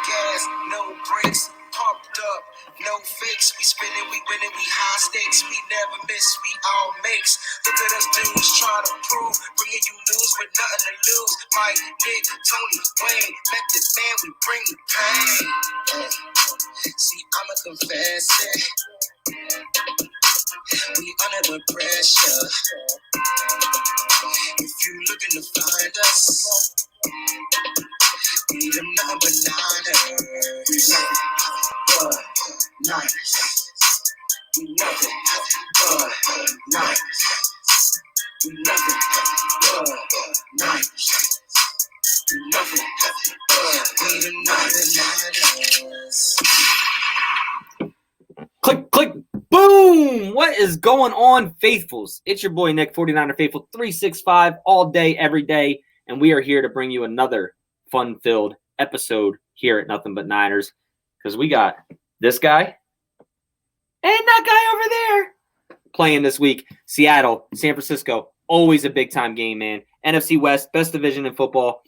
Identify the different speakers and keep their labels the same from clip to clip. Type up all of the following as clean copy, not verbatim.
Speaker 1: gas, no brakes, pumped up, no fakes. We spinning, we winning, we high stakes. We never miss, we all makes. Look at us dudes trying to prove, bringing you news with nothing to lose. Mike, Nick, Tony, Wayne, Method Man, we bring the pain. See, I'ma confess it. We under the pressure. If you looking to find us, we them nothing but niners. We nothing but niners. We nothing but niners. We nothing but niners. We nothing but we them Niners.
Speaker 2: Click, click, boom! What is going on, Faithfuls? It's your boy, Nick, 49er Faithful 365, all day, every day, and we are here to bring you another fun-filled episode here at Nothing But Niners, because we got this guy and that guy over there playing this week. Seattle, San Francisco, always a big-time game, man. NFC West, best division in football.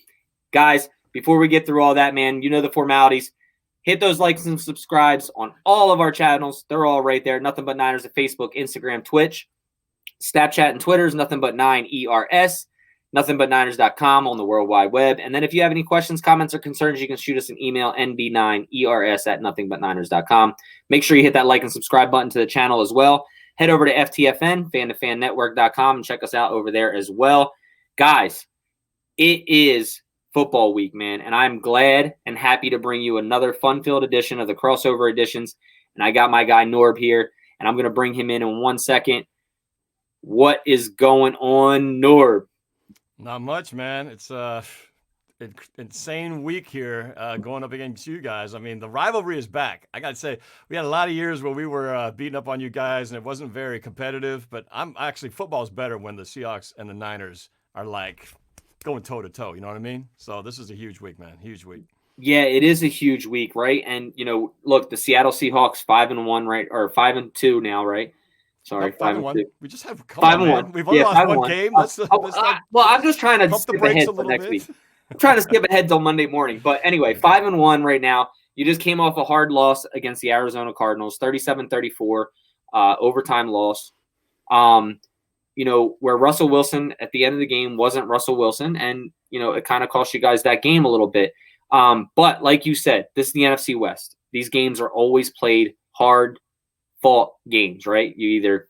Speaker 2: Guys, before we get through all that, man, you know the formalities. Hit those likes and subscribes on all of our channels. They're all right there. Nothing But Niners at Facebook, Instagram, Twitch, Snapchat, and Twitter is Nothing But 9ERS. NothingButNiners.com on the World Wide Web. And then if you have any questions, comments, or concerns, you can shoot us an email, nb9ers@nothingbutniners.com. Make sure you hit that like and subscribe button to the channel as well. Head over to FTFN, fan-to-fan-network.com, and check us out over there as well. Guys, it is football week, man, and I'm glad and happy to bring you another fun-filled edition of the crossover editions. And I got my guy Norb here, and I'm going to bring him in 1 second. What is going on, Norb?
Speaker 3: Not much, man. It's an insane week here going up against you guys. I mean, the rivalry is back. I got to say, we had a lot of years where we were beating up on you guys, and it wasn't very competitive. But football's better when the Seahawks and the Niners are like going toe-to-toe, you know what I mean? So this is a huge week, man. Huge week.
Speaker 2: Yeah, it is a huge week, right? And, look, the Seattle Seahawks 5-1, right? Or 5-2 now, right? Sorry,
Speaker 3: no, 5-1. We just have
Speaker 2: 5-1.
Speaker 3: We've only lost one game.
Speaker 2: Well, I'm just trying to skip ahead till next week. I'm trying to skip ahead till Monday morning. But anyway, 5-1 right now. You just came off a hard loss against the Arizona Cardinals, 37-34, overtime loss. Where Russell Wilson at the end of the game wasn't Russell Wilson, and, it kind of cost you guys that game a little bit. But like you said, this is the NFC West. These games are always played hard-fought games, right? You either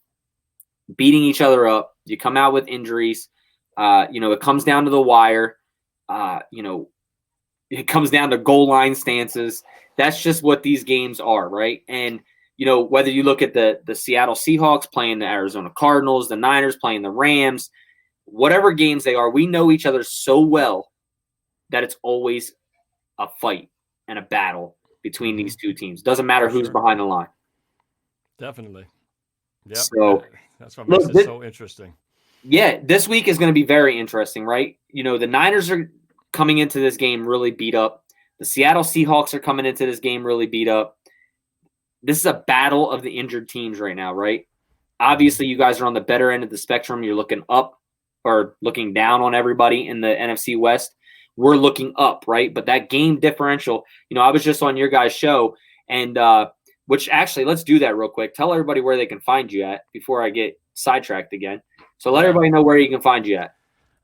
Speaker 2: beating each other up, you come out with injuries, it comes down to the wire, it comes down to goal line stances. That's just what these games are, right? And whether you look at the Seattle Seahawks playing the Arizona Cardinals, the Niners playing the Rams, whatever games they are, we know each other so well that it's always a fight and a battle between these two teams. Doesn't matter who's behind the line.
Speaker 3: Definitely. Yep.
Speaker 2: So
Speaker 3: that's what makes it so interesting.
Speaker 2: Yeah, this week is going to be very interesting, right? The Niners are coming into this game really beat up. The Seattle Seahawks are coming into this game really beat up. This is a battle of the injured teams right now, right? Obviously, you guys are on the better end of the spectrum. You're looking up or looking down on everybody in the NFC West. We're looking up, right? But that game differential, I was just on your guys' show, and which actually, let's do that real quick. Tell everybody where they can find you at before I get sidetracked again. So let everybody know where you can find you at.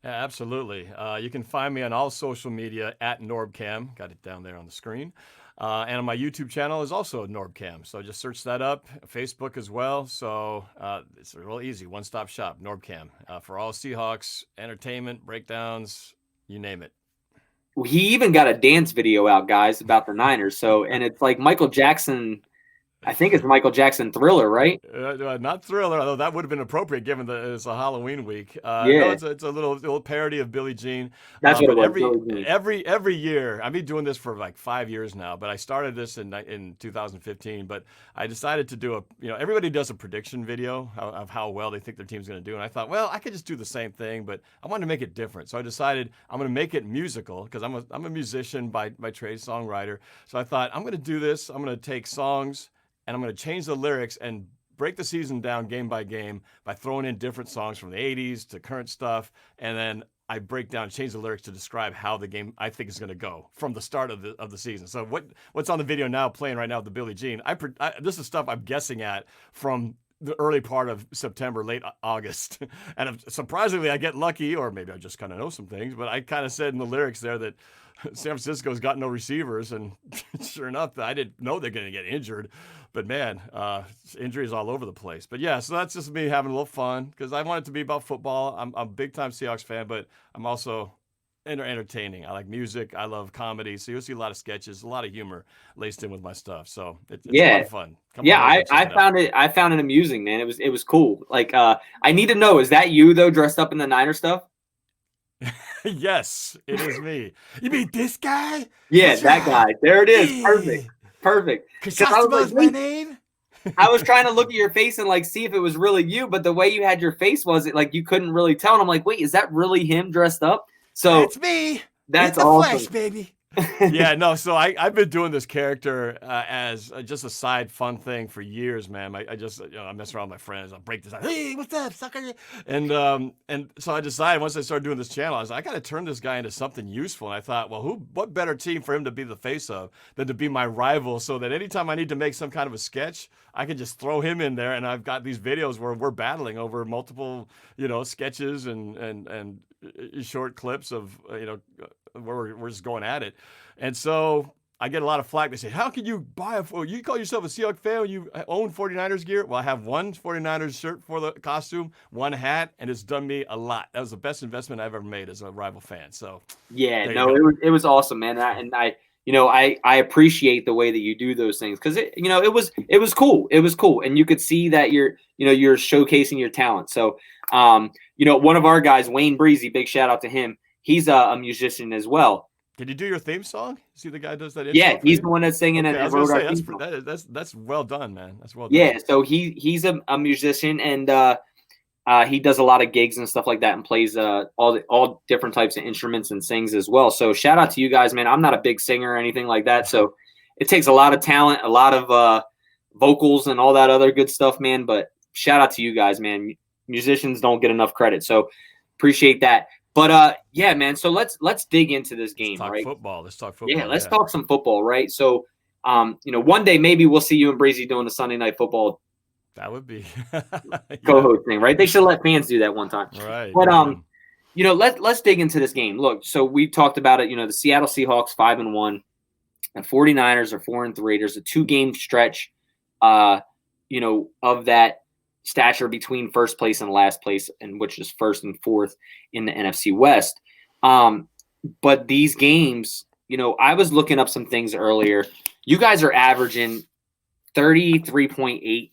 Speaker 3: Yeah, absolutely. You can find me on all social media at NorbCam. Got it down there on the screen. And on my YouTube channel is also NorbCam. So just search that up. Facebook as well. So it's real easy. One-stop shop, NorbCam. For all Seahawks, entertainment, breakdowns, you name it.
Speaker 2: He even got a dance video out, guys, about the Niners. So, and it's like Michael Jackson. I think it's Michael Jackson Thriller, right?
Speaker 3: Not Thriller, although that would have been appropriate given that it's a Halloween week.
Speaker 2: Yeah.
Speaker 3: No, it's a little parody of Billie Jean.
Speaker 2: That's what it was.
Speaker 3: Every year, I've been doing this for like 5 years now, but I started this in 2015. But I decided to do everybody does a prediction video of how well they think their team's going to do, and I thought, well, I could just do the same thing, but I wanted to make it different. So I decided I'm going to make it musical because I'm a musician by trade, songwriter. So I thought I'm going to do this. I'm going to take songs and I'm going to change the lyrics and break the season down game by game by throwing in different songs from the 80s to current stuff. And then I break down, change the lyrics to describe how the game I think is going to go from the start of the season. So what's on the video now playing right now with the Billie Jean? This is stuff I'm guessing at from the early part of September, late August. And surprisingly, I get lucky, or maybe I just kind of know some things, but I kind of said in the lyrics there that San Francisco's got no receivers, and sure enough, I didn't know they're going to get injured. But man, injuries all over the place. But yeah, so that's just me having a little fun because I want it to be about football. I'm a big-time Seahawks fan, but I'm also entertaining. I like music. I love comedy. So you'll see a lot of sketches, a lot of humor laced in with my stuff. So it's a lot of fun.
Speaker 2: I found it amusing, man. It was cool. Like I need to know, is that you though, dressed up in the Niner stuff?
Speaker 3: Yes, it is me. You mean this guy?
Speaker 2: Yeah, that guy. There it is. Perfect.
Speaker 3: Because I was like, my name.
Speaker 2: I was trying to look at your face and like see if it was really you, but the way you had your face was it like you couldn't really tell. And I'm like, wait, is that really him dressed up? So
Speaker 3: it's me.
Speaker 2: That's
Speaker 3: the
Speaker 2: awesome.
Speaker 3: Flesh, baby. Yeah, no. So I've been doing this character as just a side fun thing for years, man. I just I mess around with my friends. I'll break this out. Hey, what's up, sucker? And so I decided once I started doing this channel, I was like, I got to turn this guy into something useful. And I thought, well, what better team for him to be the face of than to be my rival, so that anytime I need to make some kind of a sketch, I can just throw him in there. And I've got these videos where we're battling over multiple sketches and short clips of where we're just going at it. And so I get a lot of flack. They say, how can you you call yourself a Seahawks fan when you own 49ers gear? Well, I have one 49ers shirt for the costume, one hat, and it's done me a lot. That was the best investment I've ever made as a rival fan. So
Speaker 2: yeah, no, it was awesome, man. I appreciate the way that you do those things because it was cool. It was cool. And you could see that you're showcasing your talent. So, one of our guys, Wayne Breezy, big shout out to him. He's a musician as well.
Speaker 3: Did you do your theme song? See the guy does that?
Speaker 2: Yeah, he's the one that's singing it.
Speaker 3: That's well done, man. That's well done.
Speaker 2: Yeah, so he's a musician and he does a lot of gigs and stuff like that and plays all different types of instruments and sings as well. So shout out to you guys, man. I'm not a big singer or anything like that, so it takes a lot of talent, a lot of vocals and all that other good stuff, man. But shout out to you guys, man. Musicians don't get enough credit, so appreciate that. But yeah, man. So let's dig into this game,
Speaker 3: let's talk
Speaker 2: right?
Speaker 3: Football. Let's talk football.
Speaker 2: Yeah, let's talk some football, right? So, one day maybe we'll see you and Breezy doing the Sunday Night Football.
Speaker 3: That would be
Speaker 2: co-host thing, right? They should let fans do that one time,
Speaker 3: right?
Speaker 2: But let's dig into this game. Look, so we talked about it. The Seattle Seahawks 5-1, and 49ers are 4-3. There's a 2-game stretch, of that stature between first place and last place, and which is first and fourth in the NFC West. But these games, I was looking up some things earlier. You guys are averaging 33.8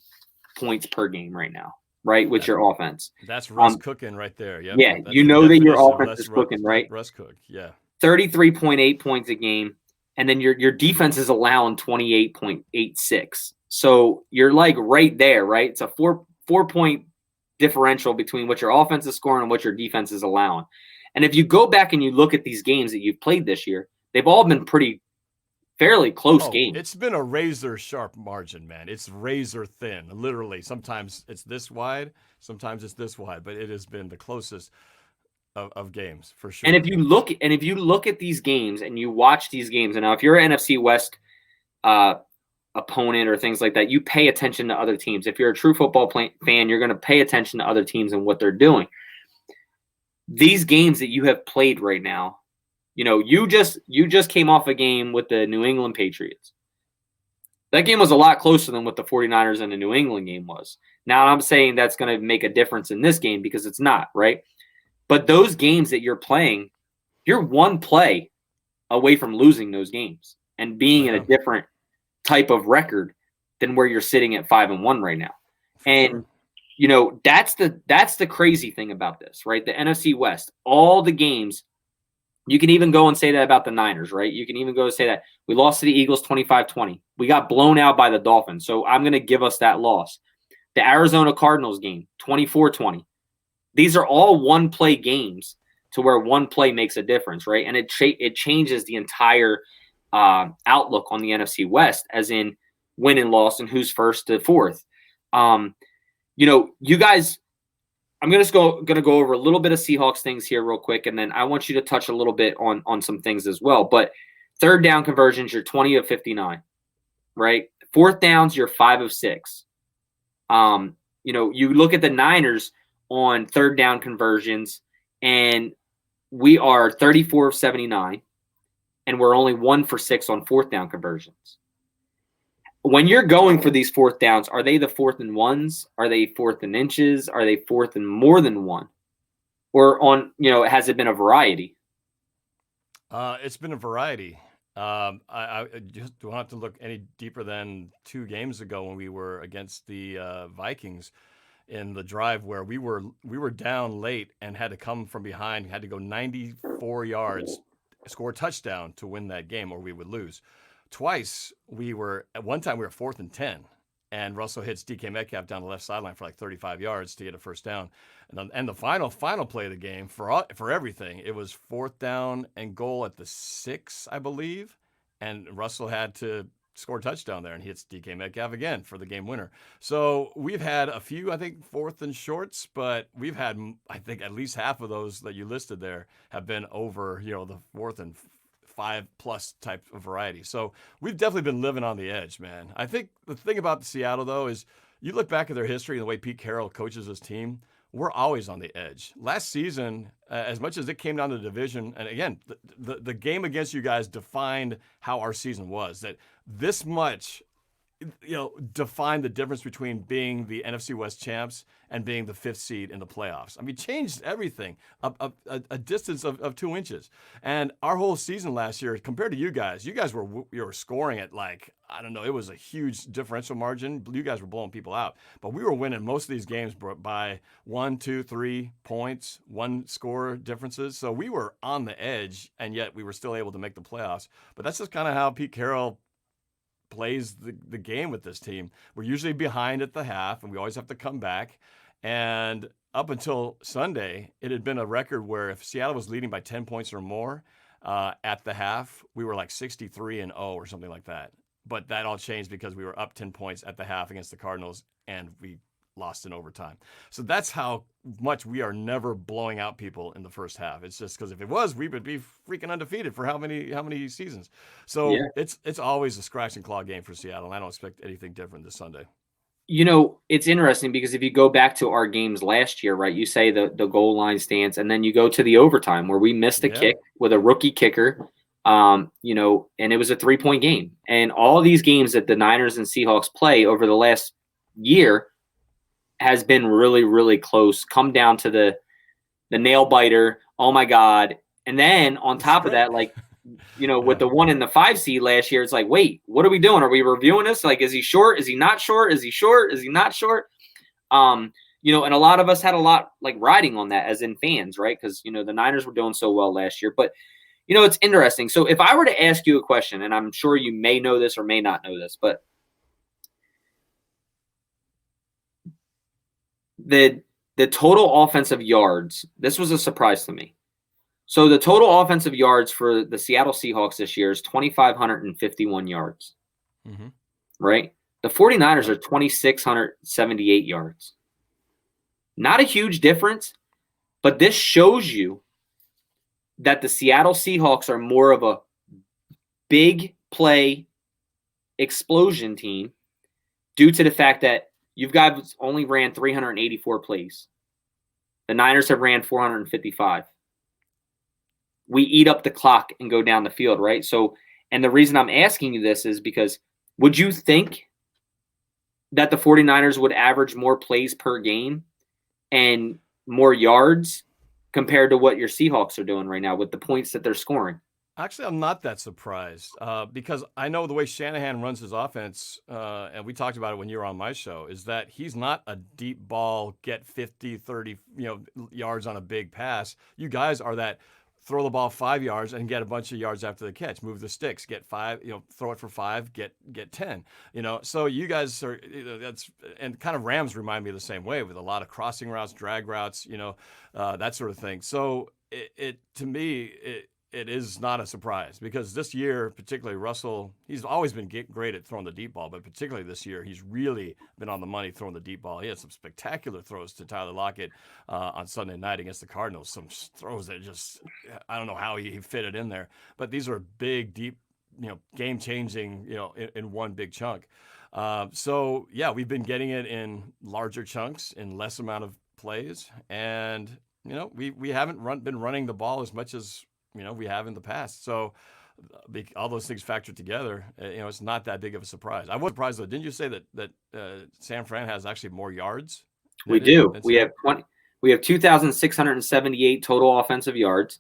Speaker 2: points per game right now, right? With your offense.
Speaker 3: That's Russ cooking right there. Yep.
Speaker 2: Yeah.
Speaker 3: That's
Speaker 2: that your offense is cooking, right?
Speaker 3: Russ cook. Yeah.
Speaker 2: 33.8 points a game. And then your defense is allowing 28.86. So you're like right there, right? It's a 4-point differential between what your offense is scoring and what your defense is allowing. And if you go back and you look at these games that you've played this year, they've all been fairly close games.
Speaker 3: It's been a razor sharp margin, man. It's razor thin, literally. Sometimes it's this wide, sometimes it's this wide, but it has been the closest of games for sure.
Speaker 2: And if you look at these games and you watch these games, and now if you're an NFC West opponent or things like that, you pay attention to other teams. If you're a true football fan, you're going to pay attention to other teams and what they're doing. These games that you have played right now, you just came off a game with the New England Patriots. That game was a lot closer than what the 49ers and the New England game was. Now I'm saying that's going to make a difference in this game because it's not, right? But those games that you're playing, you're one play away from losing those games and being in a different type of record than where you're sitting at 5-1 right now. And that's the crazy thing about this, right? The NFC West, all the games, you can even go and say that about the Niners, right? You can even go and say that we lost to the Eagles 25-20. We got blown out by the Dolphins. So I'm going to give us that loss. The Arizona Cardinals game, 24-20. These are all one-play games to where one play makes a difference, right? And it changes the entire outlook on the NFC West, as in win and loss and who's first to fourth. You guys I'm gonna go over a little bit of Seahawks things here real quick, and then I want you to touch a little bit on some things as well. But third down conversions, you're 20 of 59, right? Fourth downs, you're 5 of 6. You look at the Niners on third down conversions, and we are 34 of 79, and we're only 1 for 6 on fourth down conversions. When you're going for these fourth downs, are they the 4th and 1s? Are they 4th and inches? Are they 4th and more than 1? Or has it been a variety?
Speaker 3: It's been a variety. I just don't have to look any deeper than 2 games ago when we were against the Vikings in the drive where we were down late and had to come from behind, had to go 94 yards, score a touchdown to win that game, or we would lose. Twice at one time we were 4th and 10, and Russell hits DK Metcalf down the left sideline for like 35 yards to get a first down. And the final play of the game for everything, it was 4th down and goal at the 6, I believe, and Russell had to score a touchdown there, and he hits DK Metcalf again for the game winner. So we've had a few, I think, 4th and shorts, but we've had, I think, at least half of those that you listed there have been over, the 4th and 5+ type of variety. So we've definitely been living on the edge, man. I think the thing about Seattle, though, is you look back at their history and the way Pete Carroll coaches his team, we're always on the edge. Last season, as much as it came down to the division, and again, the game against you guys defined how our season was, that this much defined the difference between being the NFC West champs and being the 5th seed in the playoffs. I mean, changed everything, a distance of 2 inches. And our whole season last year, compared to you guys were scoring at I don't know, it was a huge differential margin. You guys were blowing people out. But we were winning most of these games by 1, 2, 3 points, 1 score differences. So we were on the edge, and yet we were still able to make the playoffs. But that's just kind of how Pete Carroll plays the game with this team. We're usually behind at the half, and we always have to come back. And up until Sunday, it had been a record where if Seattle was leading by 10 points or more at the half, we were like 63-0 or something like that. But that all changed because we were up 10 points at the half against the Cardinals, and we lost in overtime. So that's how much we are never blowing out people in the first half. It's just because if it was, we would be freaking undefeated for how many seasons. So
Speaker 2: Yeah.
Speaker 3: it's always a scratch and claw game for Seattle, and I don't expect anything different this Sunday.
Speaker 2: It's interesting because if you go back to our games last year, right, you say the goal line stance, and then you go to the overtime where we missed a kick with a rookie kicker, and it was a 3-point game. And all these games that the Niners and Seahawks play over the last year has been really, really close. Come down to the nail biter. Oh my God. And then on top of that, with the 1 and the 5 seed last year, it's like, wait, what are we doing? Are we reviewing this? Like, is he short? Is he not short? Is he short? Is he not short? And a lot of us had a lot riding on that as in fans, right? Because, the Niners were doing so well last year. But, it's interesting. So if I were to ask you a question, and I'm sure you may know this or may not know this, but the total offensive yards, this was a surprise to me. So the total offensive yards for the Seattle Seahawks this year is 2,551 yards, right? The 49ers are 2,678 yards. Not a huge difference, but this shows you that the Seattle Seahawks are more of a big play explosion team due to the fact that you guys only ran 384 plays. The Niners have ran 455. We eat up the clock and go down the field, right? So, and the reason I'm asking you this is because would you think that the 49ers would average more plays per game and more yards compared to what your Seahawks are doing right now with the points that they're scoring?
Speaker 3: Actually, I'm not that surprised because I know the way Shanahan runs his offense, and we talked about it when you were on my show, is that he's not a deep ball, get 50, 30 yards on a big pass. You guys are that throw the ball 5 yards and get a bunch of yards after the catch, move the sticks, get 5, throw it for 5, get 10. So you guys are, that's, and kind of Rams remind me of the same way with a lot of crossing routes, drag routes, that sort of thing. So it to me, it is not a surprise because this year, particularly Russell, he's always been great at throwing the deep ball, but particularly this year, he's really been on the money throwing the deep ball. He had some spectacular throws to Tyler Lockett on Sunday night against the Cardinals. Some throws that just, I don't know how he fit it in there, but these are big, deep, game changing, in one big chunk. So yeah, we've been getting it in larger chunks in less amount of plays, and we haven't been running the ball as much as we have in the past. So all those things factored together, it's not that big of a surprise. I was surprised though. Didn't you say that San Fran has actually more yards?
Speaker 2: We do. We have 2,678 total offensive yards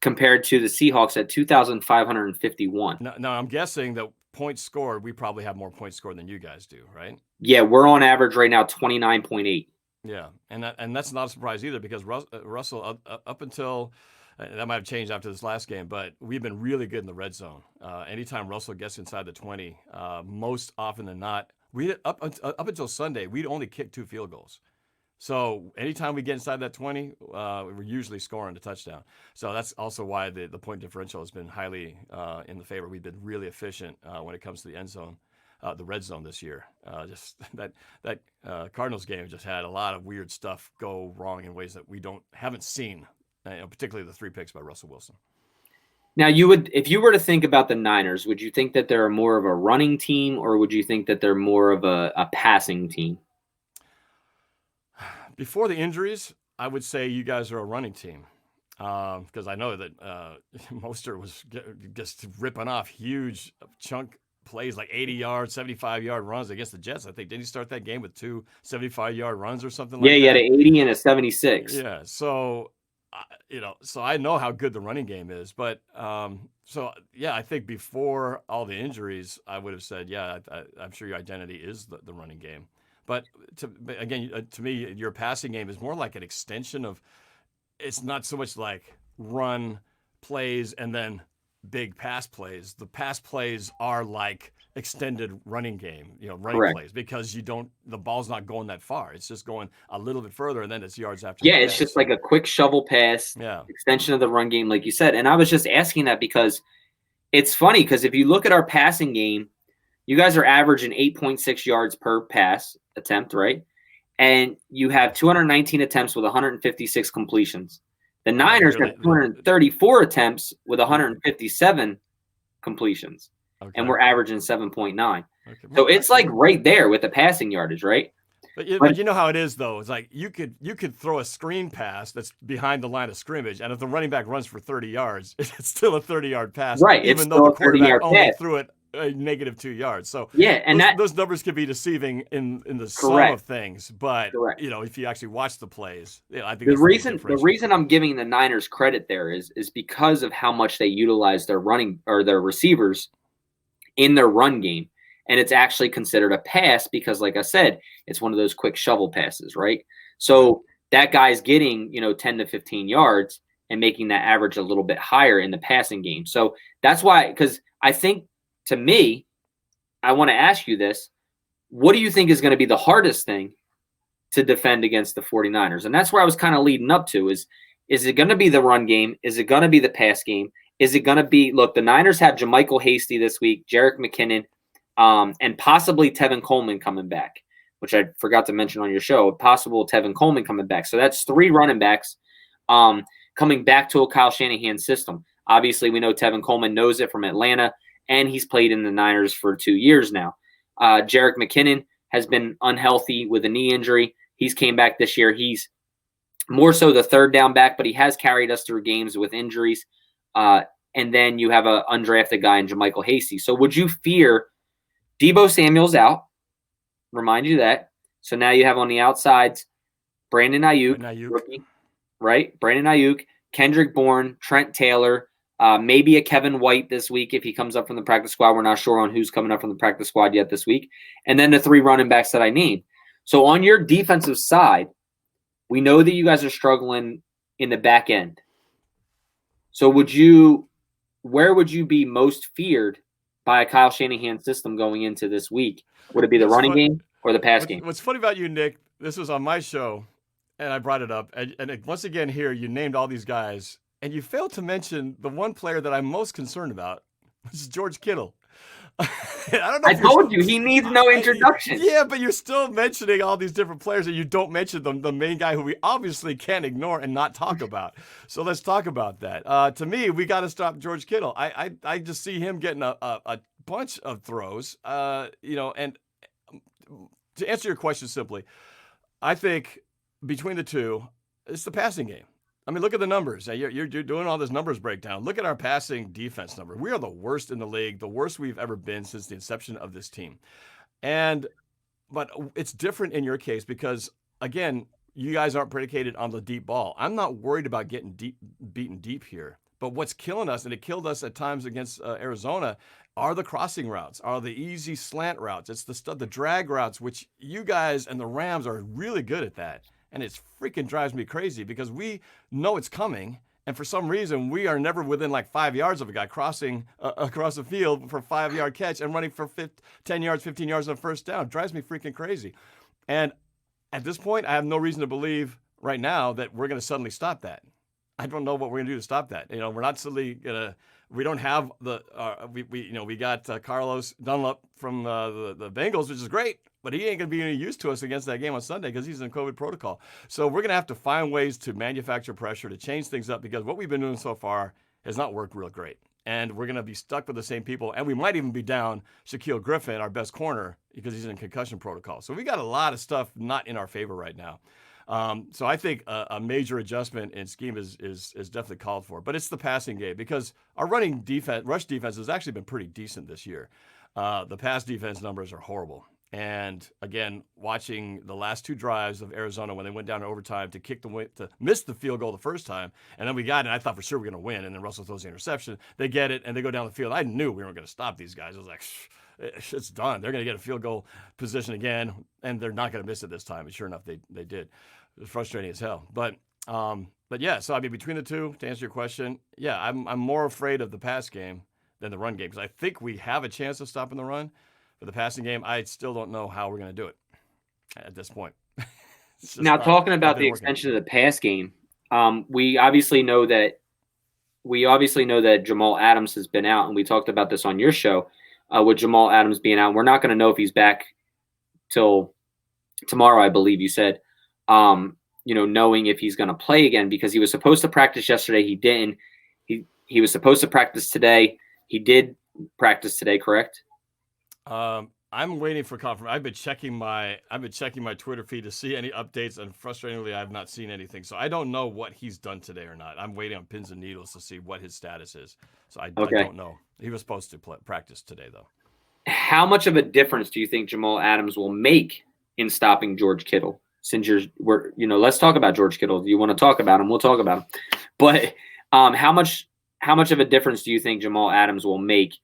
Speaker 2: compared to the Seahawks at 2,551.
Speaker 3: Now I'm guessing that points scored, we probably have more points scored than you guys do, right?
Speaker 2: Yeah, we're on average right now 29.8.
Speaker 3: Yeah, and that's not a surprise either because Russell up until that might have changed after this last game, but we've been really good in the red zone. Anytime Russell gets inside the 20, most often than not, up until Sunday, we'd only kick 2 field goals. So anytime we get inside that 20, we're usually scoring a touchdown. So that's also why the point differential has been highly in the favor. We've been really efficient when it comes to the end zone, the red zone this year. Just that Cardinals game just had a lot of weird stuff go wrong in ways that we haven't seen, particularly the 3 picks by Russell Wilson.
Speaker 2: Now, if you were to think about the Niners, would you think that they're more of a running team, or would you think that they're more of a passing team?
Speaker 3: Before the injuries, I would say you guys are a running team because I know that Mostert was just ripping off huge chunk plays like 80-yard, 75-yard runs against the Jets. I think didn't he start that game with 2 75-yard runs or something like that?
Speaker 2: Yeah, he had an 80 and a 76.
Speaker 3: Yeah, so so I know how good the running game is, but I think before all the injuries, I would have said, I'm sure your identity is the running game. But to me, your passing game is more like an extension of. It's not so much like run plays and then big pass plays. The pass plays are like extended running game, running
Speaker 2: Correct.
Speaker 3: plays because the ball's not going that far. It's just going a little bit further and then it's yards after.
Speaker 2: Yeah, it's just like a quick shovel pass, extension of the run game, like you said. And I was just asking that because it's funny because if you look at our passing game, you guys are averaging 8.6 yards per pass attempt, right? And you have 219 attempts with 156 completions. The Niners have 234 attempts with 157 completions, and we're averaging 7.9. Okay. So it's like right there with the passing yardage, right?
Speaker 3: But you know how it is, though. It's like you could throw a screen pass that's behind the line of scrimmage, and if the running back runs for 30 yards, it's still a 30-yard pass,
Speaker 2: right?
Speaker 3: Even though the quarterback only threw it negative 2 yards. So
Speaker 2: and
Speaker 3: those numbers could be deceiving in the sum of things. But if you actually watch the plays, I think
Speaker 2: the reason I'm giving the Niners credit there is because of how much they utilize their running or their receivers in their run game. And it's actually considered a pass because, like I said, it's one of those quick shovel passes, right? So that guy's getting, 10 to 15 yards and making that average a little bit higher in the passing game. So that's why, because I think, to me, I want to ask you this. What do you think is going to be the hardest thing to defend against the 49ers? And that's where I was kind of leading up to is it going to be the run game? Is it going to be the pass game? Is it going to be – look, the Niners have Jermichael Hasty this week, Jerick McKinnon, and possibly Tevin Coleman coming back, which I forgot to mention on your show. Possible Tevin Coleman coming back. So that's 3 running backs coming back to a Kyle Shanahan system. Obviously, we know Tevin Coleman knows it from Atlanta, and he's played in the Niners for 2 years now. Jerick McKinnon has been unhealthy with a knee injury. He's came back this year. He's more so the third down back, but he has carried us through games with injuries. And then you have an undrafted guy in Jermichael Hasty. So would you fear Deebo Samuel's out? Remind you that. So now you have on the outsides Brandon Ayuk. Rookie, right? Brandon Ayuk, Kendrick Bourne, Trent Taylor, maybe a Kevin White this week if he comes up from the practice squad. We're not sure on who's coming up from the practice squad yet this week. And then the 3 running backs that I named. So on your defensive side, we know that you guys are struggling in the back end. So where would you be most feared by a Kyle Shanahan system going into this week? Would it be the running game or the pass game?
Speaker 3: What's funny about you, Nick, this was on my show, and I brought it up. And once again here, you named all these guys, and you failed to mention the one player that I'm most concerned about, which is George Kittle. I don't know.
Speaker 2: I told you he needs no introduction.
Speaker 3: Yeah, but you're still mentioning all these different players, and you don't mention the main guy who we obviously can't ignore and not talk about. So let's talk about that. To me, we got to stop George Kittle. I just see him getting a bunch of throws. And to answer your question simply, I think between the two, it's the passing game. I mean, look at the numbers. You're doing all this numbers breakdown. Look at our passing defense number. We are the worst in the league, the worst we've ever been since the inception of this team. But it's different in your case because, again, you guys aren't predicated on the deep ball. I'm not worried about getting beaten deep here. But what's killing us, and it killed us at times against Arizona, are the crossing routes, are the easy slant routes. It's the drag routes, which you guys and the Rams are really good at that. And it freaking drives me crazy because we know it's coming. And for some reason, we are never within like 5 yards of a guy crossing across the field for a 5-yard catch and running for 10 yards, 15 yards on first down. It drives me freaking crazy. And at this point, I have no reason to believe right now that we're going to suddenly stop that. I don't know what we're going to do to stop that. We're not suddenly going to. We don't have we got Carlos Dunlap from the Bengals, which is great, but he ain't going to be any use to us against that game on Sunday because he's in COVID protocol. So we're going to have to find ways to manufacture pressure to change things up because what we've been doing so far has not worked real great. And we're going to be stuck with the same people. And we might even be down Shaquille Griffin, our best corner, because he's in concussion protocol. So we got a lot of stuff not in our favor right now. So I think a major adjustment in scheme is definitely called for. But it's the passing game because our rush defense has actually been pretty decent this year. The pass defense numbers are horrible. And again, watching the last two drives of Arizona when they went down to overtime to miss the field goal the first time, and then we got it, and I thought for sure we were going to win, and then Russell throws the interception. They get it, and they go down the field. I knew we weren't going to stop these guys. I was like, it's done. They're going to get a field goal position again, and they're not going to miss it this time. And sure enough, they did. It was frustrating as hell. But yeah, so I mean, between the two, to answer your question, yeah, I'm more afraid of the pass game than the run game because I think we have a chance of stopping the run. For the passing game, I still don't know how we're going to do it at this point.
Speaker 2: Now, talking about the extension of the pass game, we obviously know that Jamal Adams has been out, and we talked about this on your show with Jamal Adams being out. We're not going to know if he's back till tomorrow, I believe you said. Knowing if he's going to play again because he was supposed to practice yesterday, he didn't. He was supposed to practice today. He did practice today, correct?
Speaker 3: I'm waiting for confirmation. I've been checking my Twitter feed to see any updates, and frustratingly, I've not seen anything. So I don't know what he's done today or not. I'm waiting on pins and needles to see what his status is. So I don't know. He was supposed to practice today, though.
Speaker 2: How much of a difference do you think Jamal Adams will make in stopping George Kittle? Since let's talk about George Kittle. If you want to talk about him, we'll talk about him. But how much of a difference do you think Jamal Adams will make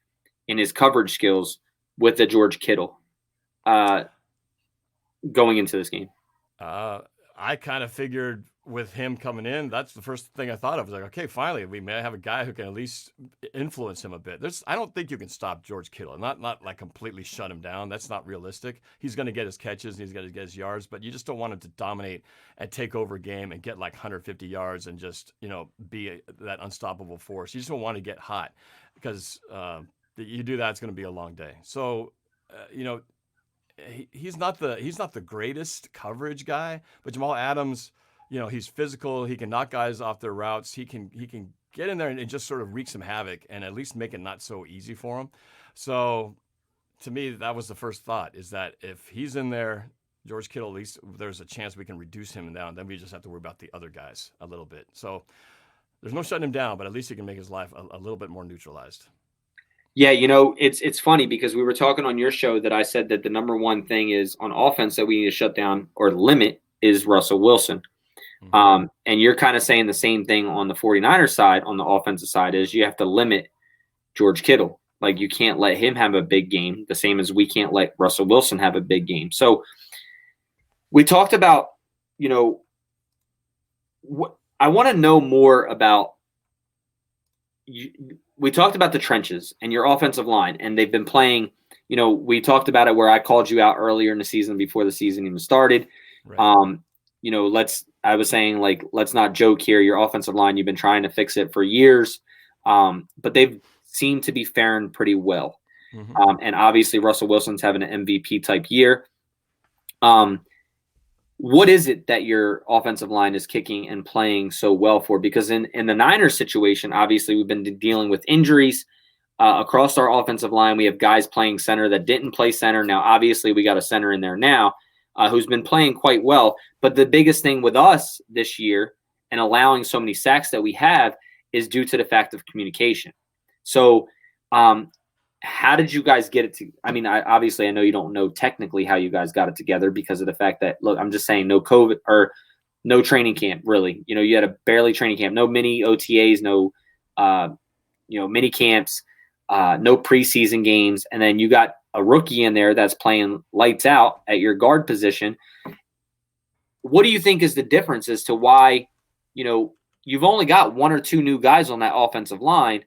Speaker 2: in his coverage skills with the George Kittle going into this game?
Speaker 3: I kind of figured with him coming in, that's the first thing I thought of. I was like, okay, finally, we may have a guy who can at least influence him a bit. I don't think you can stop George Kittle. Not like completely shut him down. That's not realistic. He's going to get his catches and he's going to get his yards, but you just don't want him to dominate and take over a game and get like 150 yards and just, be that unstoppable force. You just don't want to get hot because you do that, it's going to be a long day. So, he's not the greatest coverage guy, but Jamal Adams, he's physical. He can knock guys off their routes. He can get in there and just sort of wreak some havoc and at least make it not so easy for him. So to me, that was the first thought, is that if he's in there, George Kittle, at least there's a chance we can reduce him down. Then we just have to worry about the other guys a little bit. So there's no shutting him down, but at least he can make his life a little bit more neutralized.
Speaker 2: Yeah, it's funny because we were talking on your show that I said that the number one thing is on offense that we need to shut down or limit is Russell Wilson. Mm-hmm. And you're kind of saying the same thing on the 49ers side, on the offensive side, is you have to limit George Kittle. Like, you can't let him have a big game, the same as we can't let Russell Wilson have a big game. So we talked about, what I want to know more about. We talked about the trenches and your offensive line, and they've been playing. We talked about it where I called you out earlier in the season before the season even started. Right. I was saying, like, let's not joke here. Your offensive line, you've been trying to fix it for years, but they've seemed to be faring pretty well.
Speaker 3: Mm-hmm.
Speaker 2: And obviously Russell Wilson's having an MVP type year. What is it that your offensive line is kicking and playing so well for? Because in the Niners situation, obviously we've been dealing with injuries across our offensive line. We have guys playing center that didn't play center. Now, obviously we got a center in there now who's been playing quite well. But the biggest thing with us this year and allowing so many sacks that we have is due to the fact of communication. So, how did you guys get it to? I mean, I know you don't know technically how you guys got it together because of the fact that, look, I'm just saying no COVID or no training camp, really. You had a barely training camp, no mini OTAs, no, mini camps, no preseason games. And then you got a rookie in there that's playing lights out at your guard position. What do you think is the difference as to why, you've only got one or two new guys on that offensive line?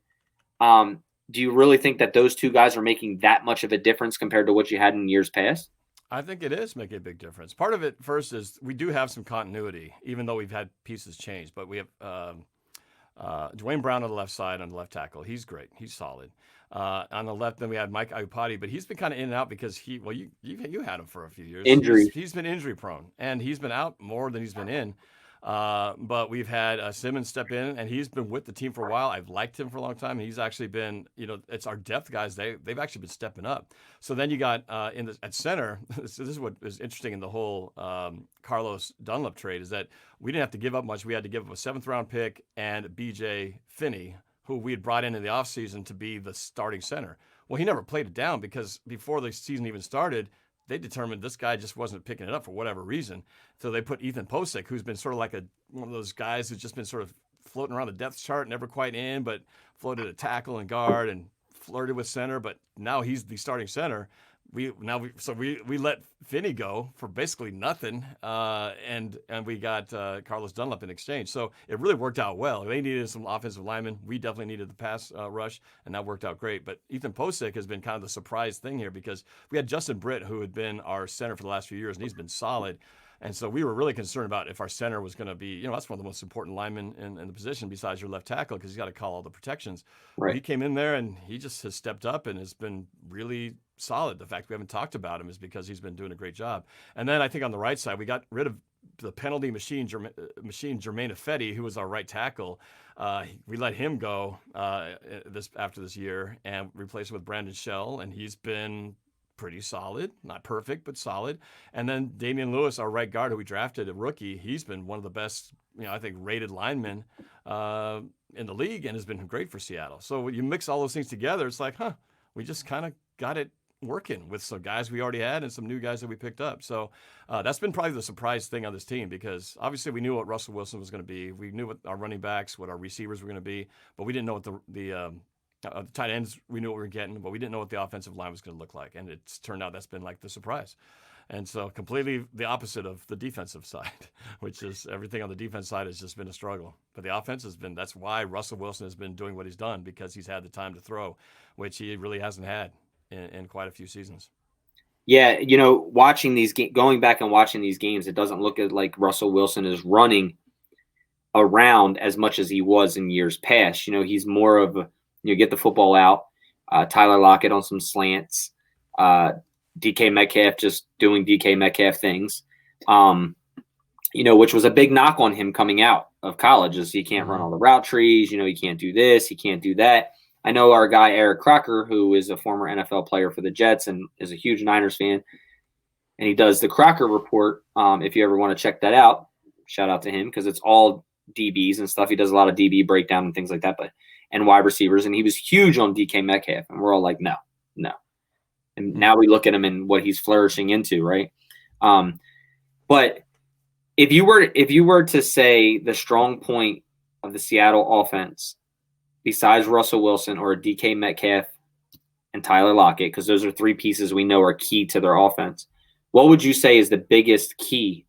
Speaker 2: Do you really think that those two guys are making that much of a difference compared to what you had in years past?
Speaker 3: I think it is making a big difference. Part of it, first, is we do have some continuity, even though we've had pieces change. But we have Dwayne Brown on the left side, on the left tackle. He's great. He's solid. On the left, then we had Mike Iupati, but he's been kind of in and out because you had him for a few years.
Speaker 2: Injury.
Speaker 3: He's been injury prone, and he's been out more than he's been in. But we've had Simmons step in, and he's been with the team for a while. I've liked him for a long time, and he's actually been, it's our depth guys. They've actually been stepping up. So then you got at center. This is what is interesting in the whole Carlos Dunlap trade is that we didn't have to give up much. We had to give up a 7th round pick and B.J. Finney, who we had brought in the offseason to be the starting center. Well, he never played it down because before the season even started, they determined this guy just wasn't picking it up for whatever reason. So they put Ethan Posick, who's been sort of like one of those guys who's just been sort of floating around the depth chart, never quite in, but floated at tackle and guard and flirted with center. But now he's the starting center. We let Finney go for basically nothing, and we got Carlos Dunlap in exchange. So it really worked out well. They needed some offensive linemen. We definitely needed the pass rush, and that worked out great. But Ethan Posick has been kind of the surprise thing here because we had Justin Britt, who had been our center for the last few years, and he's been solid. And so we were really concerned about if our center was going to be, that's one of the most important linemen in the position besides your left tackle because he's got to call all the protections.
Speaker 2: Right.
Speaker 3: He came in there and he just has stepped up and has been really solid. The fact we haven't talked about him is because he's been doing a great job. And then I think on the right side, we got rid of the penalty machine Jermaine Ifedi, who was our right tackle. We let him go after this year and replaced him with Brandon Shell, and he's been pretty solid, not perfect, but solid. And then Damian Lewis, our right guard, who we drafted, a rookie, he's been one of the best, I think, rated linemen in the league and has been great for Seattle. So when you mix all those things together, it's like, we just kind of got it working with some guys we already had and some new guys that we picked up. So that's been probably the surprise thing on this team because obviously we knew what Russell Wilson was going to be. We knew what our running backs, what our receivers were going to be, but we didn't know what the tight ends, we knew what we were getting, but we didn't know what the offensive line was going to look like. And it's turned out that's been like the surprise. And so completely the opposite of the defensive side, which is everything on the defense side has just been a struggle. But the offense that's why Russell Wilson has been doing what he's done because he's had the time to throw, which he really hasn't had in quite a few seasons.
Speaker 2: Yeah, watching going back and watching these games, it doesn't look like Russell Wilson is running around as much as he was in years past. He's more of a, get the football out. Tyler Lockett on some slants. DK Metcalf just doing DK Metcalf things. Which was a big knock on him coming out of college is he can't run all the route trees. He can't do this. He can't do that. I know our guy, Eric Crocker, who is a former NFL player for the Jets and is a huge Niners fan, and he does the Crocker Report. If you ever want to check that out, shout out to him because it's all DBs and stuff. He does a lot of DB breakdown and things like that, and wide receivers. And he was huge on DK Metcalf. And we're all like, no. And now we look at him and what he's flourishing into, right? But if you were to say the strong point of the Seattle offense, besides Russell Wilson or DK Metcalf and Tyler Lockett, because those are three pieces we know are key to their offense, what would you say is the biggest key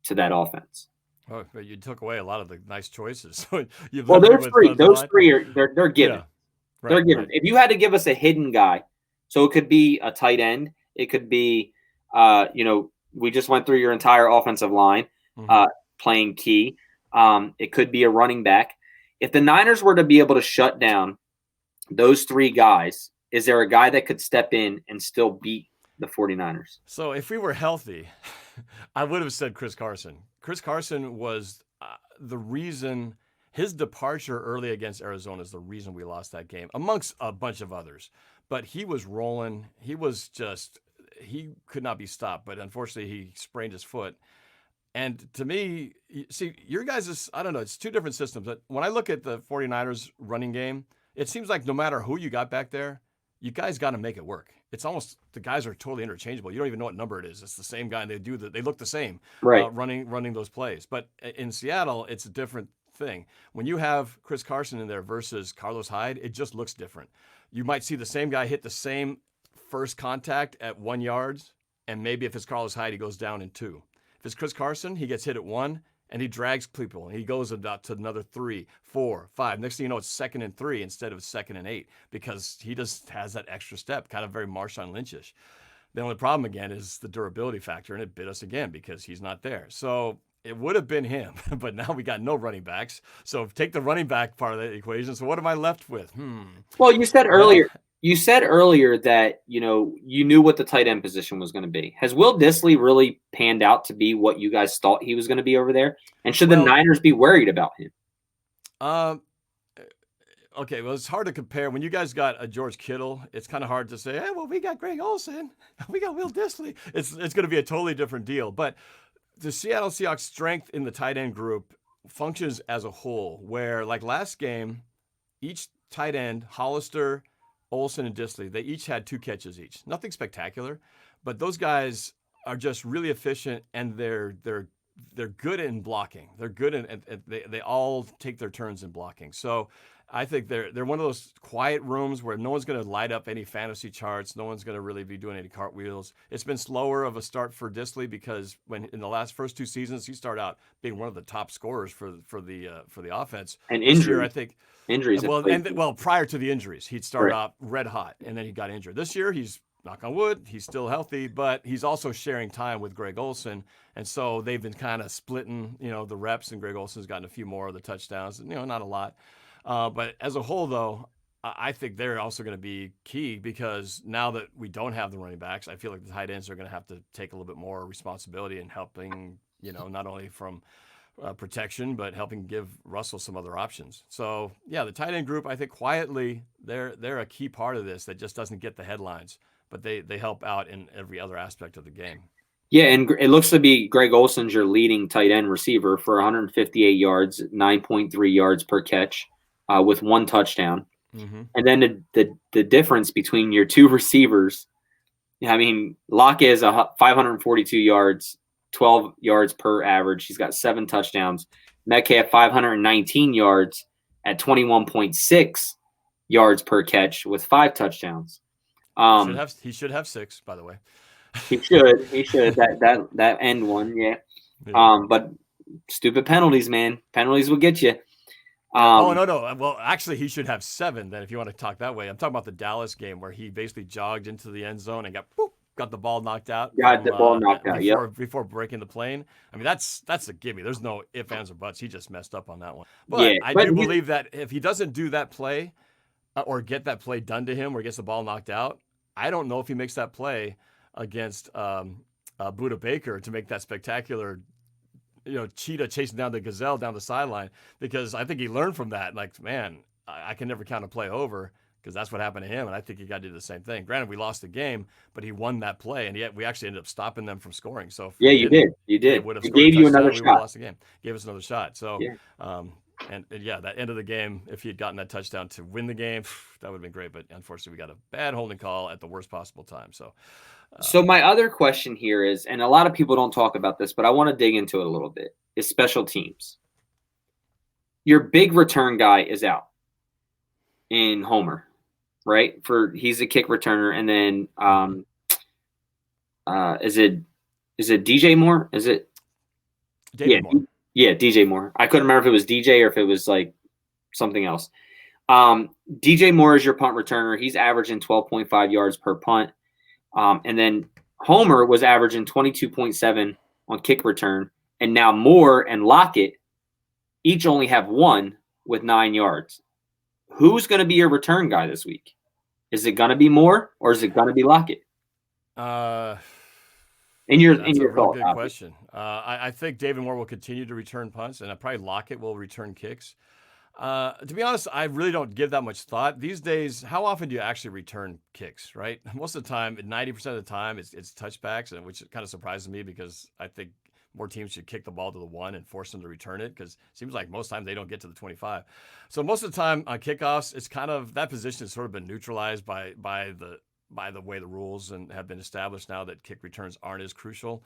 Speaker 2: to that offense?
Speaker 3: Oh, but you took away a lot of the nice choices.
Speaker 2: Those three are they're given.
Speaker 3: Yeah. Right,
Speaker 2: they're given.
Speaker 3: Right.
Speaker 2: If you had to give us a hidden guy, so it could be a tight end, it could be, we just went through your entire offensive line.
Speaker 3: Mhm.
Speaker 2: playing key. It could be a running back. If the Niners were to be able to shut down those three guys, is there a guy that could step in and still beat the 49ers?
Speaker 3: So if we were healthy, I would have said Chris Carson. Chris Carson was the reason his departure early against Arizona is the reason we lost that game, amongst a bunch of others. But he was rolling. He could not be stopped. But unfortunately, he sprained his foot. And to me, see, your guys' I don't know, it's two different systems. But when I look at the 49ers running game, it seems like no matter who you got back there, you guys got to make it work. It's almost the guys are totally interchangeable. You don't even know what number it is. It's the same guy, and they look the same,
Speaker 2: Right.
Speaker 3: running those plays. But in Seattle, it's a different thing. When you have Chris Carson in there versus Carlos Hyde, it just looks different. You might see the same guy hit the same first contact at 1 yard, and maybe if it's Carlos Hyde, he goes down in 2. If it's Chris Carson, he gets hit at 1, and he drags people, and he goes about to another 3, 4, 5. Next thing you know, it's 2nd and 3 instead of 2nd and 8 because he just has that extra step, kind of very Marshawn Lynch-ish. The only problem, again, is the durability factor, and it bit us again because he's not there. So it would have been him, but now we got no running backs. So take the running back part of the equation. So what am I left with?
Speaker 2: Well, you said earlier that, you knew what the tight end position was going to be. Has Will Dissly really panned out to be what you guys thought he was going to be over there? And should the Niners be worried about him?
Speaker 3: Okay, well, it's hard to compare. When you guys got a George Kittle, it's kind of hard to say, well, we got Greg Olsen. We got Will Dissly. It's going to be a totally different deal. But the Seattle Seahawks' strength in the tight end group functions as a whole, where like last game, each tight end, Hollister, Olsen, and Dissly, they each had 2 catches each. Nothing spectacular, but those guys are just really efficient, and they're good in blocking. They're good and they all take their turns in blocking. So I think they're one of those quiet rooms where no one's going to light up any fantasy charts. No one's going to really be doing any cartwheels. It's been slower of a start for Dissly because when in the first 2 seasons he started out being one of the top scorers for the offense.
Speaker 2: And
Speaker 3: this year, I think
Speaker 2: injuries.
Speaker 3: Well, prior to the injuries, he'd started
Speaker 2: Right.
Speaker 3: out red hot, and then he got injured. This year, he's knock on wood, he's still healthy, but he's also sharing time with Greg Olsen, and so they've been kind of splitting, the reps, and Greg Olsen's gotten a few more of the touchdowns, not a lot. But as a whole, though, I think they're also going to be key because now that we don't have the running backs, I feel like the tight ends are going to have to take a little bit more responsibility in helping, not only from protection, but helping give Russell some other options. So, yeah, the tight end group, I think quietly, they're a key part of this that just doesn't get the headlines, but they help out in every other aspect of the game.
Speaker 2: Yeah, and it looks to be Greg Olsen's your leading tight end receiver for 158 yards, 9.3 yards per catch, with 1 touchdown.
Speaker 3: Mm-hmm.
Speaker 2: And then the difference between your 2 receivers, I mean, Lockett is 542 yards, 12 yards per average. He's got 7 touchdowns. Metcalf 519 yards at 21.6 yards per catch with 5 touchdowns.
Speaker 3: He should have 6, by the way.
Speaker 2: He should. That end one, yeah. But stupid penalties, man. Penalties will get you.
Speaker 3: No. Well, actually, he should have 7 then, if you want to talk that way. I'm talking about the Dallas game where he basically jogged into the end zone and got the ball knocked out. Before breaking the plane. I mean, that's a gimme. There's no ifs, ands, or buts. He just messed up on that one. But I do believe that if he doesn't do that play or get that play done to him where he gets the ball knocked out, I don't know if he makes that play against Budda Baker to make that spectacular, cheetah chasing down the gazelle down the sideline, because I think he learned from that. Like, man, I can never count a play over because that's what happened to him, and I think he got to do the same thing. Granted, we lost the game, but he won that play, and yet we actually ended up stopping them from scoring. So
Speaker 2: you did. You did.
Speaker 3: It
Speaker 2: gave you another shot.
Speaker 3: Lost the game. Gave us another shot. So, that end of the game, if he had gotten that touchdown to win the game, that would have been great. But unfortunately, we got a bad holding call at the worst possible time.
Speaker 2: So my other question here is, and a lot of people don't talk about this, but I want to dig into it a little bit, is special teams. Your big return guy is out in Homer, right? He's a kick returner, and then is it DJ Moore? Is it
Speaker 3: David Moore?
Speaker 2: Yeah, DJ Moore. I couldn't remember if it was DJ or if it was like something else. DJ Moore is your punt returner. He's averaging 12.5 yards per punt. And then Homer was averaging 22.7 on kick return and now Moore and Lockett each only have one with 9 yards. Who's going to be your return guy this week? Is it going to be Moore or is it going to be Lockett?
Speaker 3: That's
Speaker 2: In your
Speaker 3: a real
Speaker 2: thought,
Speaker 3: good question. I think David Moore will continue to return punts, and probably Lockett will return kicks. To be honest, I really don't give that much thought. These days, how often do you actually return kicks, right? Most of the time, 90% of the time, it's touchbacks, which kind of surprises me because I think more teams should kick the ball to the 1 and force them to return it because it seems like most times they don't get to the 25. So most of the time on kickoffs, it's kind of that position has sort of been neutralized by the way the rules and have been established now that kick returns aren't as crucial.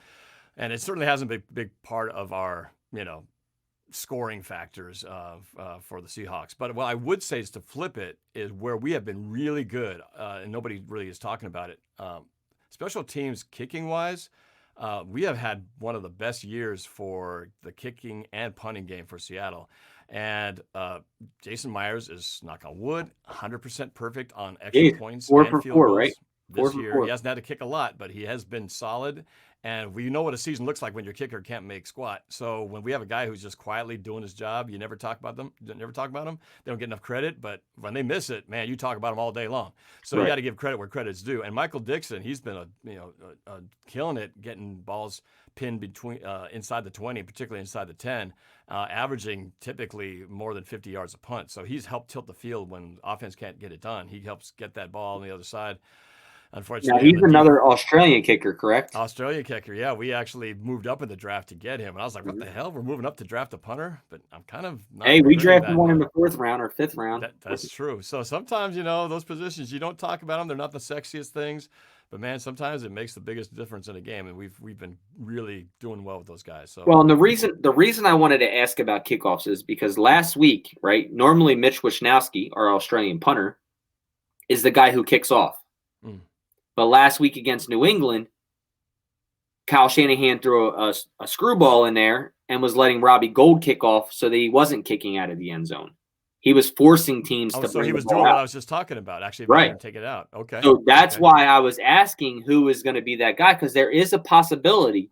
Speaker 3: And it certainly hasn't been a big part of our, scoring factors for the Seahawks. But what I would say is to flip it is where we have been really good, and nobody really is talking about it. Special teams kicking wise, we have had one of the best years for the kicking and punting game for Seattle. And Jason Myers is, knock on wood, 100% perfect on extra points
Speaker 2: 4
Speaker 3: and
Speaker 2: for
Speaker 3: field
Speaker 2: 4,
Speaker 3: goals
Speaker 2: right?
Speaker 3: this year. He hasn't had to kick a lot, but he has been solid. And we know what a season looks like when your kicker can't make squat. So when we have a guy who's just quietly doing his job, you never talk about them. They don't get enough credit. But when they miss it, man, you talk about them all day long. So you got to give credit where credit's due. And Michael Dixon, he's been killing it, getting balls pinned between inside the 20, particularly inside the 10, averaging typically more than 50 yards a punt. So he's helped tilt the field when offense can't get it done. He helps get that ball on the other side. Unfortunately,
Speaker 2: now he's another Australian kicker, correct?
Speaker 3: Australian kicker, yeah. We actually moved up in the draft to get him, and I was like, "What the hell? We're moving up to draft a punter?" But I'm kind of not.
Speaker 2: Hey, we drafted one in the 4th round or 5th round.
Speaker 3: That's true. So sometimes, those positions you don't talk about them; they're not the sexiest things, but man, sometimes it makes the biggest difference in a game, and we've been really doing well with those guys. So
Speaker 2: well, and the reason I wanted to ask about kickoffs is because last week, right? Normally, Mitch Wisnowski, our Australian punter, is the guy who kicks off. But last week against New England, Kyle Shanahan threw a screwball in there and was letting Robbie Gould kick off so that he wasn't kicking out of the end zone. He was forcing teams to bring the ball out. So he was doing
Speaker 3: what I was just talking about, actually take it out. Okay.
Speaker 2: So that's why I was asking who is going to be that guy, because there is a possibility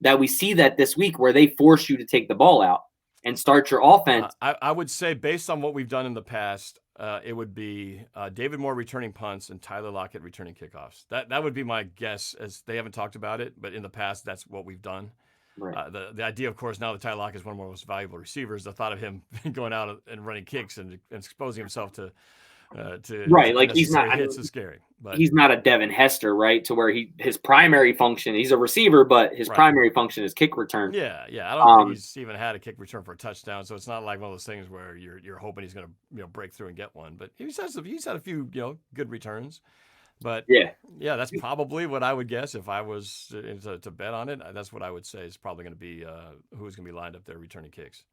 Speaker 2: that we see that this week where they force you to take the ball out and start your offense.
Speaker 3: I would say based on what we've done in the past, it would be David Moore returning punts and Tyler Lockett returning kickoffs. That would be my guess, as they haven't talked about it, but in the past, that's what we've done. Right. The idea, of course, now that Tyler Lockett is one of our most valuable receivers, the thought of him going out and running kicks and exposing himself to
Speaker 2: right, like he's not
Speaker 3: hits is scary. But
Speaker 2: he's not a Devin Hester, right? To where his primary function, he's a receiver, but his primary function is kick return.
Speaker 3: Yeah. I don't think he's even had a kick return for a touchdown, so it's not like one of those things where you're hoping he's going to break through and get one. But he's had a few good returns. But yeah, that's probably what I would guess if I was to bet on it. That's what I would say is probably going to be who's going to be lined up there returning kicks.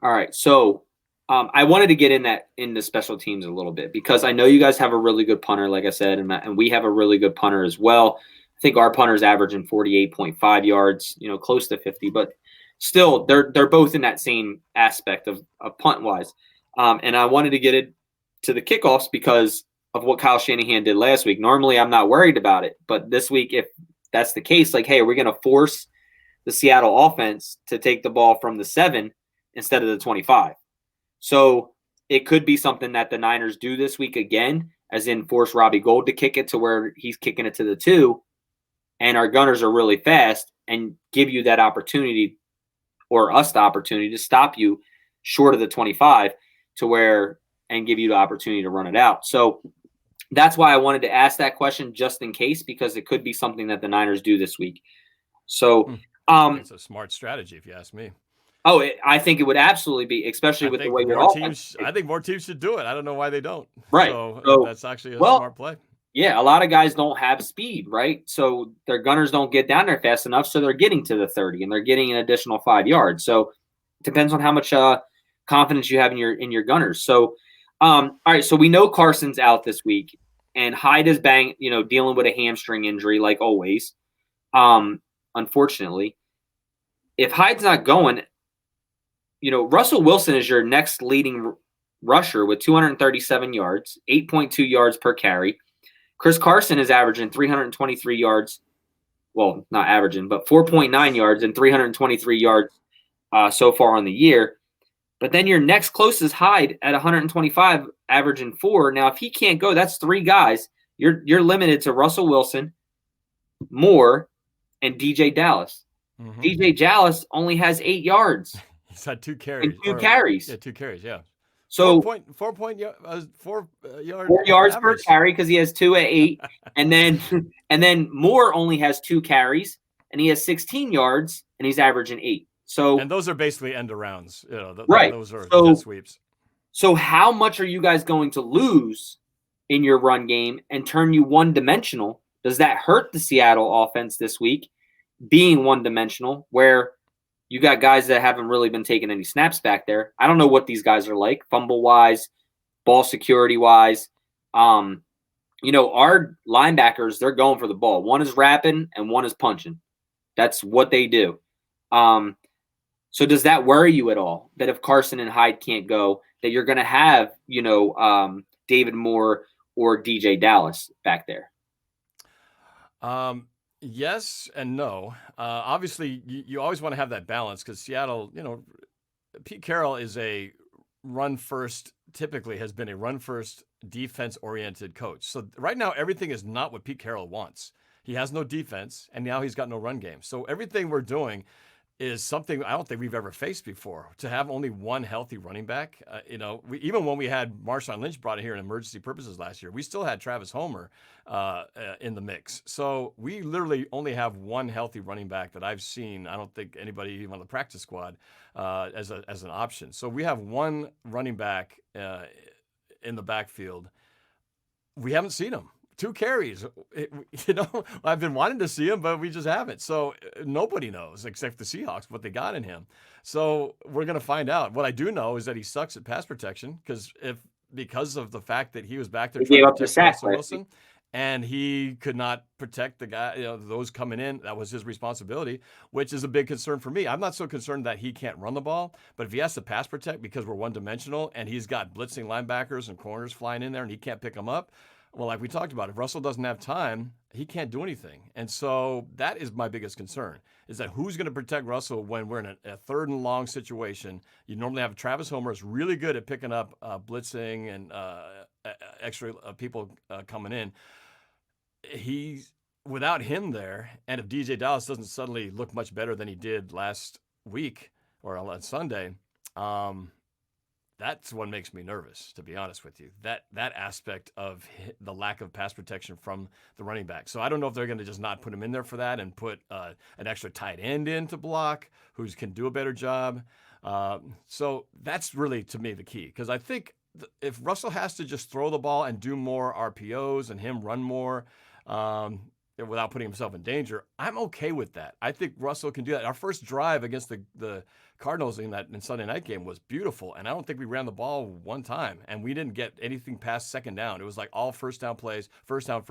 Speaker 2: All right, so. I wanted to get into special teams a little bit because I know you guys have a really good punter, like I said, and we have a really good punter as well. I think our punter's averaging 48.5 yards, close to 50, but still they're both in that same aspect of punt wise. And I wanted to get it to the kickoffs because of what Kyle Shanahan did last week. Normally I'm not worried about it, but this week, if that's the case, like, hey, are we going to force the Seattle offense to take the ball from the 7 instead of the 25? So it could be something that the Niners do this week again, as in force Robbie Gould to kick it to where he's kicking it to the 2, and our gunners are really fast and give you that opportunity, or us the opportunity, to stop you short of the 25 to where and give you the opportunity to run it out. So that's why I wanted to ask that question just in case, because it could be something that the Niners do this week. So
Speaker 3: it's a smart strategy if you ask me.
Speaker 2: Oh, I think it would absolutely be, especially with the way your offense.
Speaker 3: I think more teams should do it. I don't know why they don't.
Speaker 2: Right.
Speaker 3: So that's actually a smart play.
Speaker 2: Yeah, a lot of guys don't have speed, right? So their gunners don't get down there fast enough, so they're getting to the 30 and they're getting an additional 5 yards. So it depends on how much confidence you have in your gunners. So, all right, so we know Carson's out this week, and Hyde is dealing with a hamstring injury like always. Unfortunately, if Hyde's not going, Russell Wilson is your next leading rusher with 237 yards, 8.2 yards per carry. Chris Carson is averaging 323 yards well, not averaging, but 4.9 yards and 323 yards so far on the year. But then your next closest Hyde at 125, averaging 4. Now, if he can't go, that's 3 guys. You're limited to Russell Wilson, Moore, and DJ Dallas.
Speaker 3: Mm-hmm.
Speaker 2: DJ Dallas only has 8 yards.
Speaker 3: He's had 2 carries.
Speaker 2: And 2 carries.
Speaker 3: Yeah, 2 carries, yeah.
Speaker 2: So
Speaker 3: 4 yards
Speaker 2: 4 yards per carry because he has 2 at 8. and then Moore only has 2 carries, and he has 16 yards, and he's averaging 8. So,
Speaker 3: and those are basically end arounds.
Speaker 2: Right.
Speaker 3: Those are
Speaker 2: jet
Speaker 3: sweeps.
Speaker 2: So how much are you guys going to lose in your run game and turn you one-dimensional? Does that hurt the Seattle offense this week, being one-dimensional, where you got guys that haven't really been taking any snaps back there? I don't know what these guys are like, fumble-wise, ball security-wise. Our linebackers, they're going for the ball. One is rapping and one is punching. That's what they do. So does that worry you at all, that if Carson and Hyde can't go, that you're going to have, David Moore or DJ Dallas back there?
Speaker 3: Yes and no. Obviously, you always want to have that balance because Seattle, Pete Carroll is typically has been a run-first, defense-oriented coach. So right now, everything is not what Pete Carroll wants. He has no defense, and now he's got no run game. So everything we're doing is something I don't think we've ever faced before. To have only one healthy running back, even when we had Marshawn Lynch brought in here in emergency purposes last year, we still had Travis Homer in the mix. So we literally only have one healthy running back that I've seen. I don't think anybody even on the practice squad as an option. So we have one running back in the backfield. We haven't seen him. 2 carries. I've been wanting to see him, but we just haven't. So nobody knows except the Seahawks what they got in him. So we're going to find out. What I do know is that he sucks at pass protection because of the fact that he was back there trying to protect Russell Wilson, and he could not protect the guy, those coming in. That was his responsibility, which is a big concern for me. I'm not so concerned that he can't run the ball, but if he has to pass protect because we're one-dimensional and he's got blitzing linebackers and corners flying in there and he can't pick them up, well, like we talked about, if Russell doesn't have time, he can't do anything. And so that is my biggest concern, is that who's going to protect Russell when we're in a 3rd and long situation. You normally have Travis Homer is really good at picking up blitzing and extra people coming in. Without him there, and if DJ Dallas doesn't suddenly look much better than he did last week or on Sunday, that's what makes me nervous, to be honest with you. That aspect of the lack of pass protection from the running back. So I don't know if they're going to just not put him in there for that and put an extra tight end in to block who can do a better job. So that's really, to me, the key. Because I think if Russell has to just throw the ball and do more RPOs and him run more without putting himself in danger, I'm okay with that. I think Russell can do that. Our first drive against the Cardinals in Sunday night game was beautiful, and I don't think we ran the ball one time, and we didn't get anything past second down. It was like all first down plays, first down,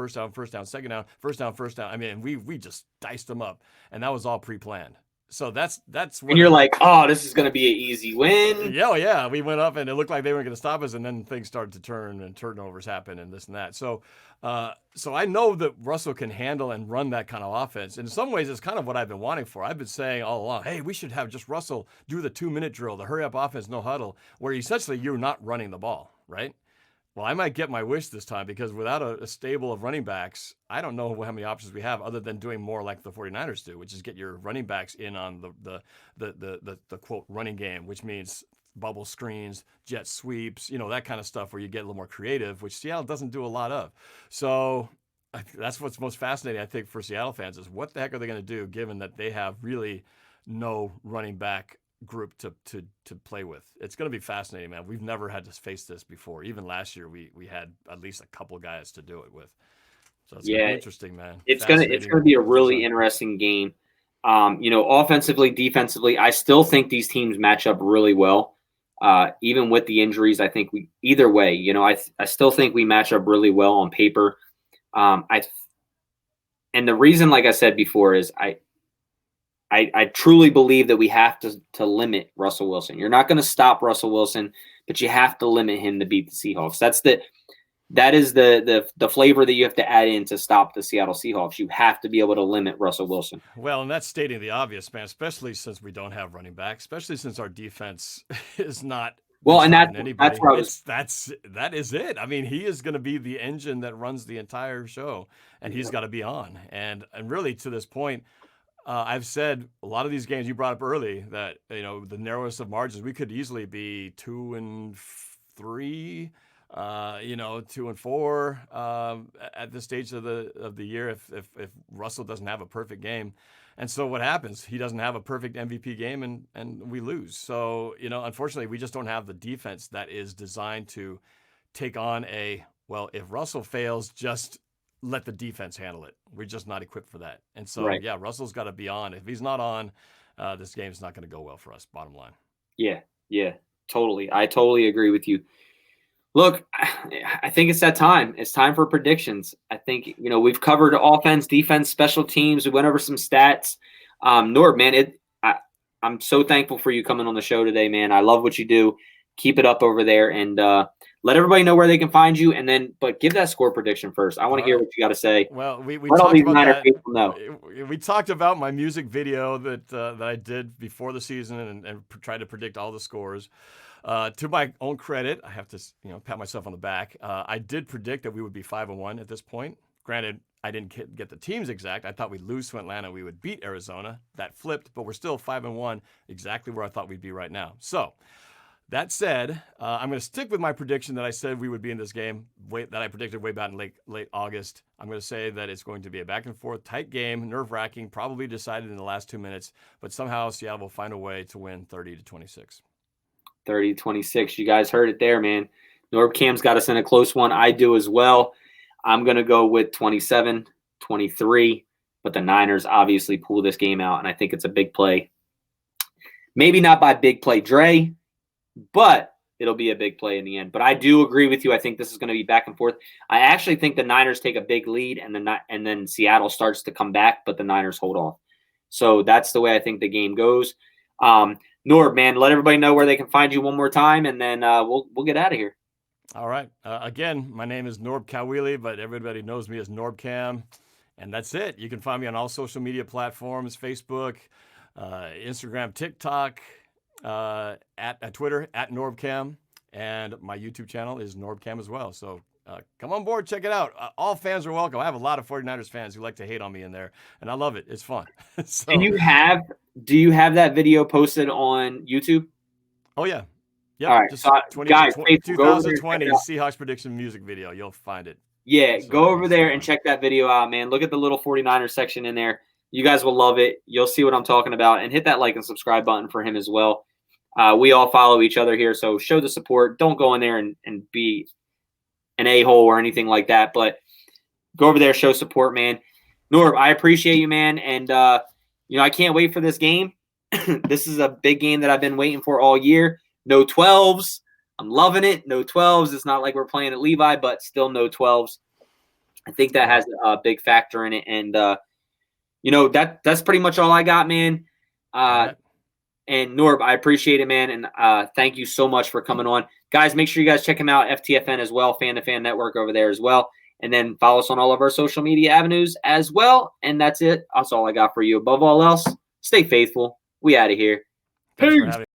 Speaker 3: second down, first down. I mean, we just diced them up, and that was all pre-planned. So that's what.
Speaker 2: And you're like, oh, this is going to be an easy win.
Speaker 3: Yeah. We went up, and it looked like they weren't going to stop us, and then things started to turn, and turnovers happened, and this and that. So I know that Russell can handle and run that kind of offense. In some ways, it's kind of what I've been wanting for. I've been saying all along, hey, we should have just Russell do the 2-minute drill, the hurry-up offense, no huddle, where essentially you're not running the ball, right? Well, I might get my wish this time because without a stable of running backs, I don't know how many options we have other than doing more like the 49ers do, which is get your running backs in on the quote running game, which means bubble screens, jet sweeps, that kind of stuff where you get a little more creative, which Seattle doesn't do a lot of. So that's what's most fascinating, I think, for Seattle fans is what the heck are they going to do given that they have really no running back group to play with. It's going to be fascinating, man. We've never had to face this before. Even last year, we had at least a couple guys to do it with. So it's going to be interesting, man.
Speaker 2: It's going to be a really interesting game. Offensively, defensively, I still think these teams match up really well. Even with the injuries, I think either way, I still think we match up really well on paper. And the reason, like I said before, is I truly believe that we have to limit Russell Wilson. You're not going to stop Russell Wilson, but you have to limit him to beat the Seahawks. That is the flavor that you have to add in to stop the Seattle Seahawks. You have to be able to limit Russell Wilson.
Speaker 3: Well, and that's stating the obvious, man, especially since we don't have running back, especially since our defense is not
Speaker 2: well, and that's
Speaker 3: anybody.
Speaker 2: Where I was.
Speaker 3: That is it. I mean, he is going to be the engine that runs the entire show, and he's got to be on. And really, to this point, I've said a lot of these games you brought up early that the narrowest of margins, we could easily be 2-3. 2-4 at this stage of the year if Russell doesn't have a perfect game. And so what happens? He doesn't have a perfect MVP game and we lose. So, unfortunately, we just don't have the defense that is designed to take on if Russell fails, just let the defense handle it. We're just not equipped for that. And so,
Speaker 2: Right.
Speaker 3: Yeah, Russell's got to be on. If he's not on, this game's not going to go well for us, bottom line.
Speaker 2: Yeah, totally. I totally agree with you. Look, I think it's that time. It's time for predictions. I think, we've covered offense, defense, special teams. We went over some stats. Nord, man, I'm so thankful for you coming on the show today, man. I love what you do. Keep it up over there and let everybody know where they can find you. But give that score prediction first. I want to hear what you got to say.
Speaker 3: Well, we
Speaker 2: talked about that.
Speaker 3: We talked about my music video that I did before the season and tried to predict all the scores. To my own credit, I have to, pat myself on the back. I did predict that we would be 5-1 at this point. Granted, I didn't get the teams exact. I thought we'd lose to Atlanta. We would beat Arizona. That flipped, but we're still 5-1, exactly where I thought we'd be right now. So that said, I'm going to stick with my prediction that I said we would be in this game, that I predicted way back in late August. I'm going to say that it's going to be a back and forth, tight game, nerve-wracking, probably decided in the last 2 minutes, but somehow Seattle will find a way to win 30-26.
Speaker 2: 30-26. You guys heard it there, man. Norb Cam's got us in a close one. I do as well. I'm going to go with 27-23, but the Niners obviously pull this game out, and I think it's a big play. Maybe not by big play Dre, but it'll be a big play in the end. But I do agree with you. I think this is going to be back and forth. I actually think the Niners take a big lead, and then Seattle starts to come back, but the Niners hold off. So that's the way I think the game goes. Norb, man, let everybody know where they can find you one more time, and then we'll get out of here.
Speaker 3: All right. Again, my name is Norb Kawili, but everybody knows me as Norb Cam, and that's it. You can find me on all social media platforms: Facebook, Instagram, TikTok, at Twitter @NorbCam, and my YouTube channel is NorbCam as well. So come on board, check it out. All fans are welcome. I have a lot of 49ers fans who like to hate on me in there, and I love it. It's fun. So,
Speaker 2: do you have that video posted on YouTube?
Speaker 3: Oh, yeah. Yep.
Speaker 2: All right.
Speaker 3: Just
Speaker 2: So, guys,
Speaker 3: 2020 Seahawks prediction music video. You'll find it.
Speaker 2: Yeah, so, go over there and check that video out, man. Look at the little 49ers section in there. You guys will love it. You'll see what I'm talking about. And hit that like and subscribe button for him as well. We all follow each other here, so show the support. Don't go in there and be an a-hole or anything like that, but go over there, show support, man. Norb, I appreciate you, man, and I can't wait for this game. This is a big game that I've been waiting for all year. No 12s. I'm loving it. No 12s. It's not like we're playing at Levi, but still no 12s. I think that has a big factor in it, and that's pretty much all I got, man. And Norb, I appreciate it, man, and thank you so much for coming on. Guys, make sure you guys check him out, FTFN as well, Fan to Fan Network over there as well. And then follow us on all of our social media avenues as well. And that's it. That's all I got for you. Above all else, stay faithful. We out of here.
Speaker 3: Peace.